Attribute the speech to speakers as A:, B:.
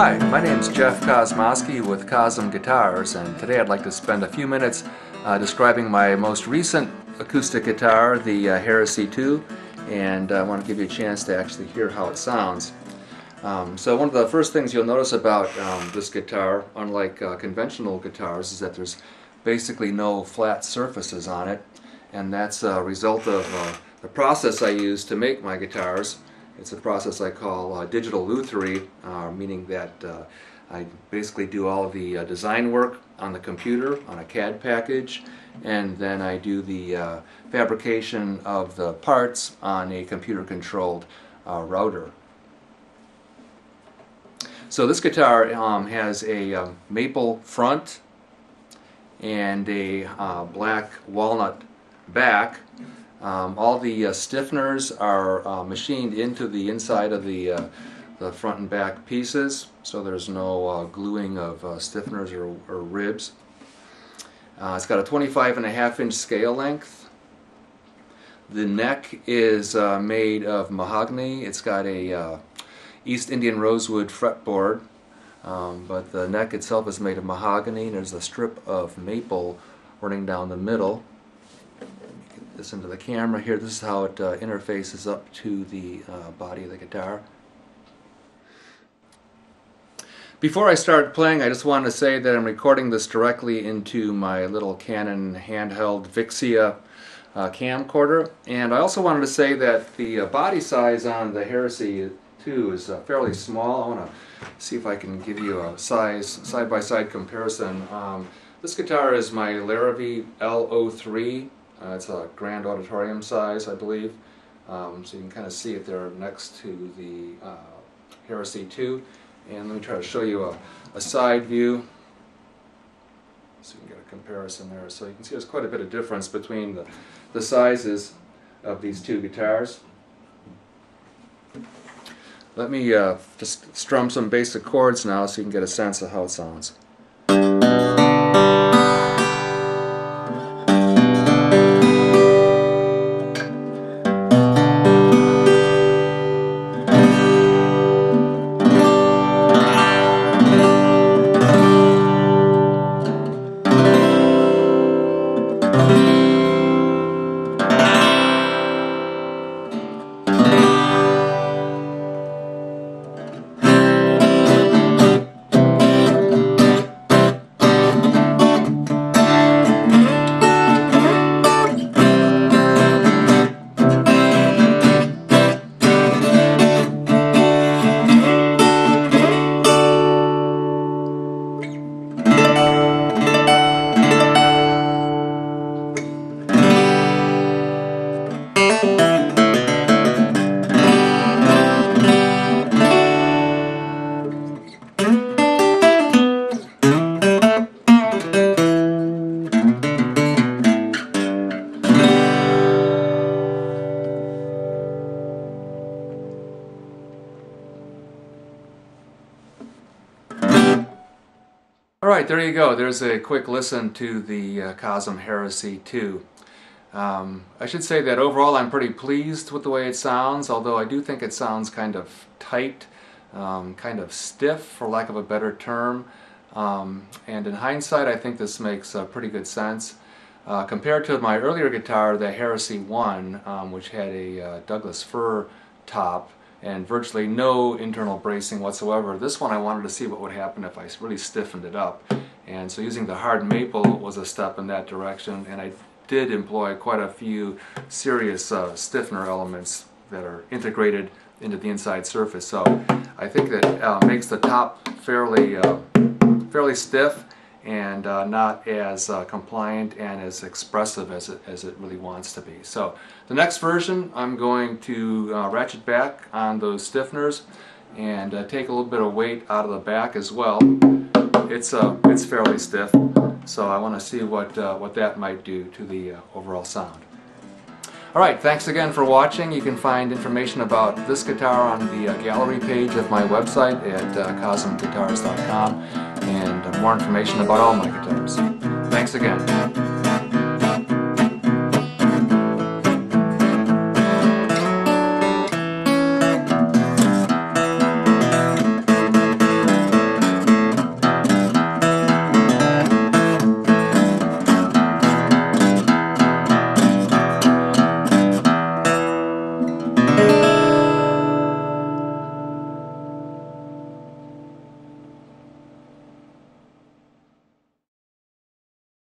A: Hi, my name is Jeff Kosmowski with KOZM Guitars, and today I'd like to spend a few minutes describing my most recent acoustic guitar, the Heresy II, and I want to give you a chance to actually hear how it sounds. So one of the first things you'll notice about this guitar, unlike conventional guitars, is that there's basically no flat surfaces on it, and that's a result of the process I use to make my guitars. It's a process I call digital lutherie, meaning that I basically do all of the design work on the computer on a CAD package, and then I do the fabrication of the parts on a computer-controlled router. So this guitar has a maple front and a black walnut back. All the stiffeners are machined into the inside of the front and back pieces, so there's no gluing of stiffeners or ribs. It's got a 25.5-inch scale length. The neck is made of mahogany. It's got a East Indian rosewood fretboard, but the neck itself is made of mahogany, and there's a strip of maple running down the middle. This into the camera here. This is how it interfaces up to the body of the guitar. Before I start playing, I just wanted to say that I'm recording this directly into my little Canon handheld Vixia camcorder, and I also wanted to say that the body size on the Heresy II is fairly small. I want to see if I can give you a side-by-side comparison. This guitar is my Larrivee L03. It's a grand auditorium size, I believe, so you can kind of see it there next to the Heresy II. And let me try to show you a side view so you can get a comparison there. So you can see there's quite a bit of difference between the sizes of these two guitars. Let me just strum some basic chords now so you can get a sense of how it sounds. Alright, there you go. There's a quick listen to the KOZM Heresy II. I should say that overall I'm pretty pleased with the way it sounds, although I do think it sounds kind of tight, kind of stiff, for lack of a better term. And in hindsight, I think this makes pretty good sense. Compared to my earlier guitar, the Heresy I, which had a Douglas fir top and virtually no internal bracing whatsoever. This one I wanted to see what would happen if I really stiffened it up, and so using the hard maple was a step in that direction, and I did employ quite a few serious stiffener elements that are integrated into the inside surface. So I think that makes the top fairly stiff and not as compliant and as expressive as it really wants to be. So the next version, I'm going to ratchet back on those stiffeners and take a little bit of weight out of the back as well. It's fairly stiff, so I want to see what that might do to the overall sound. Alright, thanks again for watching. You can find information about this guitar on the gallery page of my website at kozmguitars.com, and more information about all my guitars. Thanks again.